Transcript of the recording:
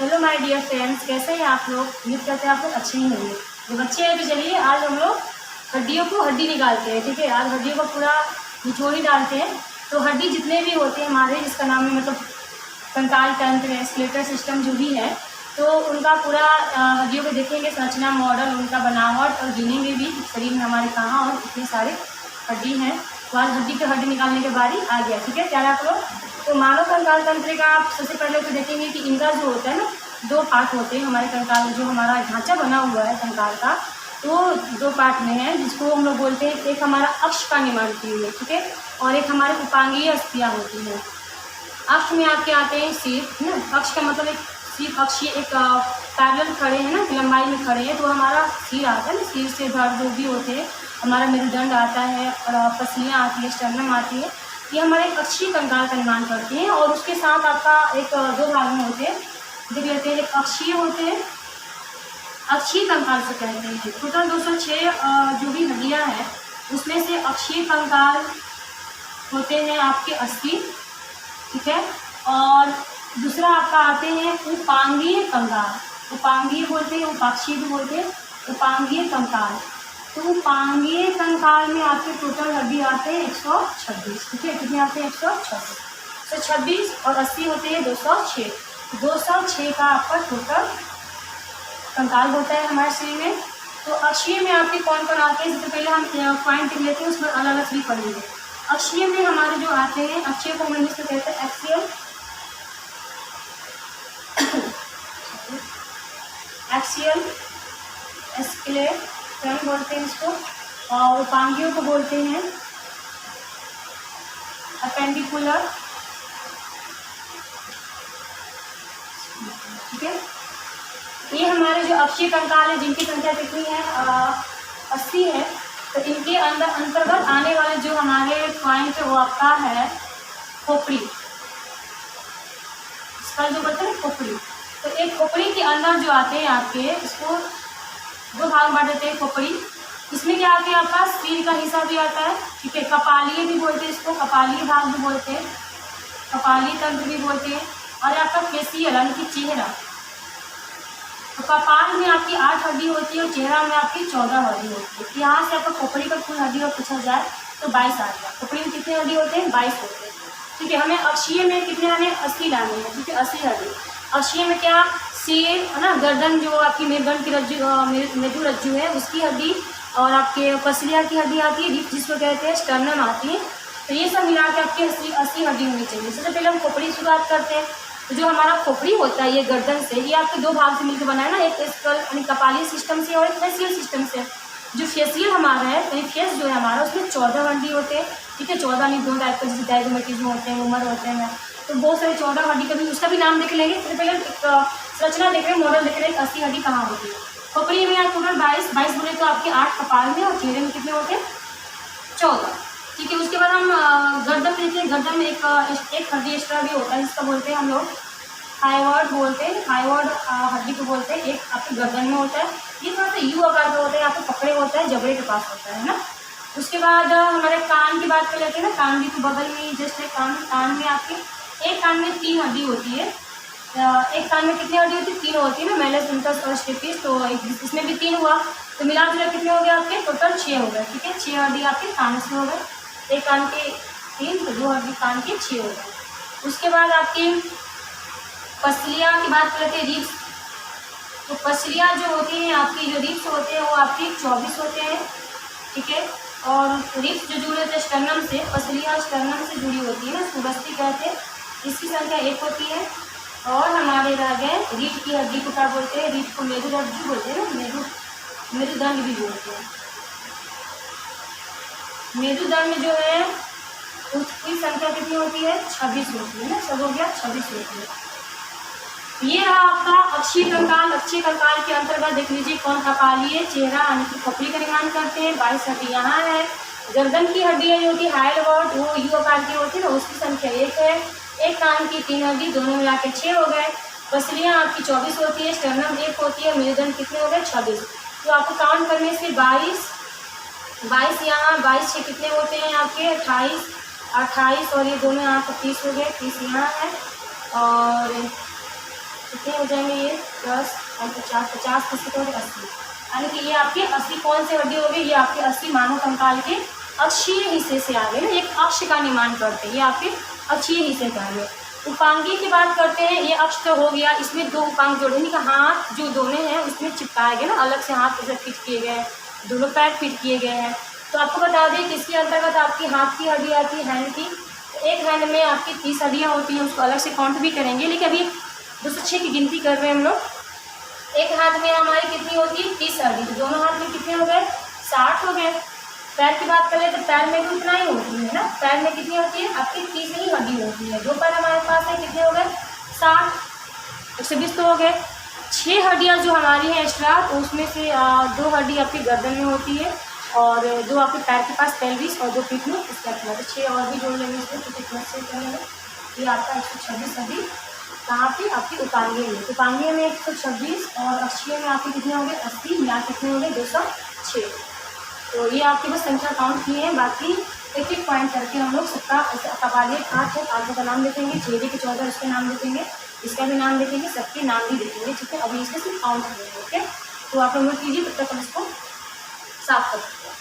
Hello my dear friends, कैसे हैं आप लोग। उम्मीद करते हैं आप लोग अच्छे ही होंगे। जो बच्चे हैं तो चलिए आज हम लोग हड्डियों को हड्डी निकालते हैं। ठीक है, आज हड्डियों को पूरा निचोड़ ही डालते हैं। तो हड्डी जितने भी होते हैं हमारे, जिसका नाम है मतलब कंकाल तंत्र, स्केलेटल सिस्टम जो भी है, तो उनका पूरा हड्डियों को देखेंगे, संरचना, मॉडल, उनका बनावट, और गिनेंगे भी शरीर में हमारे कहाँ और कितने सारे हड्डी हैं। तो आज हड्डी के हड्डी निकालने की बारी आ गया। ठीक है, क्या आप लोग। तो मानव कंकाल तंत्र का आप सबसे पहले तो देखेंगे कि इनका जो होता है ना, दो पार्ट होते हैं हमारे कंकाल में। जो हमारा ढांचा बना हुआ है कंकाल का, तो दो पार्ट में है, जिसको हम लोग बोलते हैं, एक हमारा अक्ष का निर्माण की हुई है, ठीक है, और एक हमारे उपांगीय अस्थियाँ होती हैं। अक्ष में आपके आते हैं सिर, है ना। अक्ष का मतलब एक सिर, अक्षीय एक पैरेलल खड़े हैं ना, लंबाई में खड़े हैं, तो हमारा सिर आता है ना। सिर से धड़ जो भी होते हैं, हमारा मेरुदंड आता है, और पसलियाँ आती है, स्टर्नम आती है। ये हमारे अक्षीय कंकाल का निर्माण करती हैं। और उसके साथ आपका एक दो भाग में होते हैं, देख लेते हैं। एक अक्षीय होते हैं, अक्षीय कंकाल से कहते हैं। टोटल 206 जो भी हड्डियाँ हैं, उसमें से अक्षीय कंकाल होते हैं आपके 80, ठीक है। और दूसरा आपका आते हैं उपांगीय कंकाल। उपांगीय बोलते हैं, उपाक्षीय भी बोलते हैं, उपांगीय कंकाल। तो उपांगीय कंकाल में आपके टोटल हड्डी आते हैं 126, ठीक है। कितने आते हैं? 126। 126 और 80 होते हैं 206। 206 का आपका टोटल कंकाल होता है हमारे शरीर में। तो अक्षीय में आपके कौन कौन आते हैं, सबसे पहले हम पॉइंट लिख लेते हैं, उसमें अलग अलग भी पढ़ेंगे। अक्षीय में हमारे जो आते हैं, अक्षीय को हम इंग्लिश में कहते हैं एक्सियल, एक्सियल, स्केलेटल बोलते हैं इसको, और उपांगियों को बोलते हैं अपेंडिकुलर, ठीक है। ये हमारे जो अक्षीय कंकाल है, जिनकी संख्या कितनी है, 80 है। तो इनके अंदर अंतर्गत आने वाले जो हमारे पॉइंट है, वो आपका है खोपड़ी। इसका जो बोलते हैं खोपड़ी, तो एक खोपड़ी के अंदर जो आते हैं आपके, इसको दो भाग बांट देते हैं खोपड़ी। इसमें क्या आते हैं आपका सिर का हिस्सा भी आता है, ठीक है। कपालीय भी बोलते हैं इसको, कपालीय भाग भी बोलते हैं, कपालीय तंत्र भी बोलते हैं। और आपका फेसियल यानी कि चेहरा। तो कपाल में आपकी 8 हड्डी होती है और चेहरा में आपकी 14 हड्डी होती है। यहाँ से आपका खोपड़ी का कुल हड्डी और पूछा जाए तो 22 आ गया। खोपड़ी में कितने हड्डी होते हैं? 22 होते हैं, ठीक है। हमें अक्षीय में कितने आने? 80 लाने हैं, ठीक है, 80 हड्डी। अक्षीय में क्या, सिर है ना, गर्दन जो आपकी मेरुदंड की मेरु रज्जु है, उसकी हड्डी, और आपके पसलिया की हड्डी आती है, जिसको कहते हैं स्टर्नम आती है। तो ये सब मिला के आपकी 80 हड्डी होनी चाहिए। सबसे पहले हम खोपड़ी की शुरुआत करते हैं। तो जो हमारा खोपड़ी होता है, ये गर्दन से, ये आपके दो भाग से मिलकर बना है ना, एक स्कल यानी कपालीय सिस्टम से और एक फेसियल सिस्टम से। जो फेसियल हमारा है, यानी फेस जो है हमारा, उसमें 14 हड्डी होते हैं, ठीक है। 14 नहीं, दो टाइप के, जैसे डायगोमेटिज्म होते हैं, उमर होते हैं, तो बहुत सारे 14 हड्डी का भी, उसका भी नाम देख लेंगे। सबसे पहले संरचना देख रहे हैं, मॉडल देख रहे हैं, 80 हड्डी कहाँ होती है। खोपड़ी में यहाँ टोटल 22 बोले तो आपके 8 कपाल में, और चेहरे में कितने होते हैं? 14, ठीक है। उसके बाद हम गर्दन देखते हैं। गर्दन में एक हड्डी एक्स्ट्रा भी होता है, जिसका बोलते हैं हम लोग थाइरॉइड बोलते हैं। थाइरॉइड हड्डी को बोलते हैं, एक आपके गर्दन में होता है। ये थोड़ा सा यू आकार का होता है, यहाँ पे पकड़े होता है, जबड़े के पास होता है ना। उसके बाद हमारे कान की बात कर लेते हैं ना। कान भी तो बगल में जस्ट है कान में आपके एक कान में 3 हड्डी होती है। एक कान में कितनी हड्डी होती है? 3 होती है ना, मेलस, इंकस और स्टेपिस। तो इसमें भी 3 हुआ, तो मिला जुला कितने हो गए आपके? टोटल 6 हो गए, ठीक है। 6 हड्डी आपके कान से हो गए, एक कान के 3, तो 2 हड्डी कान के 6 हो गए। उसके बाद आपकी पसलियाँ की बात करते हैं, रिब्स। तो पसलियाँ जो होती हैं आपकी, जो रिब्स होते हैं, वो आपकी 24 होते हैं, ठीक है। और रिब्स जो जुड़े होते हैं स्टर्नम से, पसलियाँ स्टर्नम से जुड़ी होती है ना, सुबस्ती कहते हैं, इसकी संख्या 1 होती है। और हमारे रह गए रीढ़ की हड्डी को क्या बोलते हैं? रीढ़ को मेरुरज्जु बोलते हैं ना, मेरुदंड भी बोलते हैं। मेरुदंड जो है उसकी संख्या कितनी होती है? 26 होती है ना, सब हो गया 26 होती है। ये रहा आपका अक्षीय कंकाल। अक्षीय कंकाल के अंतर्गत देख लीजिए कौन कपालीय, चेहरा यानी कि खोपड़ी का निर्माण करते हैं। 22 हड्डी यहाँ है। गर्दन की हड्डी है जो कि हाइलवर्ड, वो यू आकार की होती है ना, उसकी संख्या 1 है। एक कान की 3 हड्डी, दोनों मिला के 6 हो गए। पसलियाँ आपकी 24 होती है, स्टर्नम 1 होती है, मेरुदंड कितने हो गए? 26। तो आपको काउंट करने से 22 यहाँ, 22 6 कितने होते हैं आपके? 28, और ये दोनों यहाँ पर 30 हो गए। 30 यहाँ है, और कितने हो जाएंगे ये 10 और 50, 50 किसके हो गए 80, यानी कि ये आपके 80 कौन से हड्डी हो गए, ये आपके 80 मानव कंकाल के अक्षीय हिस्से से आ गए ना, एक अक्ष का निर्माण करते हैं, ये आपके अक्षीय हिस्से का है। उपांगी की बात करते हैं, ये अक्ष तो हो गया, इसमें 2 उपांग जोड़े का हाथ जो दोनों हैं उसमें चिपकाए गए ना, अलग से हाथ जैसे फिट किए गए हैं, दोनों पैर फिट किए गए हैं। तो आपको बता दें किसके अंतर्गत आपकी हाथ की हड्डी आती है, हैंड की। एक हैंड में आपकी 30 हड्डियाँ होती हैं, उसको अलग से काउंट भी करेंगे, लेकिन अभी 206 की गिनती कर रहे हैं हम लोग। एक हाथ में हमारी कितनी होती है 30 हड्डी, तो दोनों हाथ में कितने हो गए 60 हो गए। पैर की बात करें तो पैर में भी उतना ही होती है ना, पैर में कितनी होती है आपकी 30 ही हड्डी होती है, 2 पैर हमारे पास है, कितने हो गए 60, 120 तो हो गए। 6 हड्डियाँ जो हमारी हैं एक्स्ट्रा, तो उसमें से 2 हड्डी आपकी गर्दन में होती है और 2 आपके पैर के पास पेल्विस और 2 पीठ में इसका खिला, तो 6 और भी जोड़ लेंगे इसमें, तो कितना से करेंगे ये आपका 126 हड्डी कहाँ पे आपकी उपांगीय में, उपांगीय में 126 और अक्षीय में आपके कितने हो गए 80, या कितने हो गए 206। तो ये आपके बस संख्या काउंट किए हैं, बाकी एक एक पॉइंट करके हम लोग सबका कपालिए 8 है, 8 का नाम लिखेंगे, चेहरे के 14 उसके नाम लिखेंगे, इसका भी नाम लिखेंगे, सबके नाम भी लिखेंगे, ठीक है। अभी इसके सिर्फ काउंट करेंगे, ओके। तो आप लोग कीजिए, तब तक हम इसको साफ कर सकते हैं।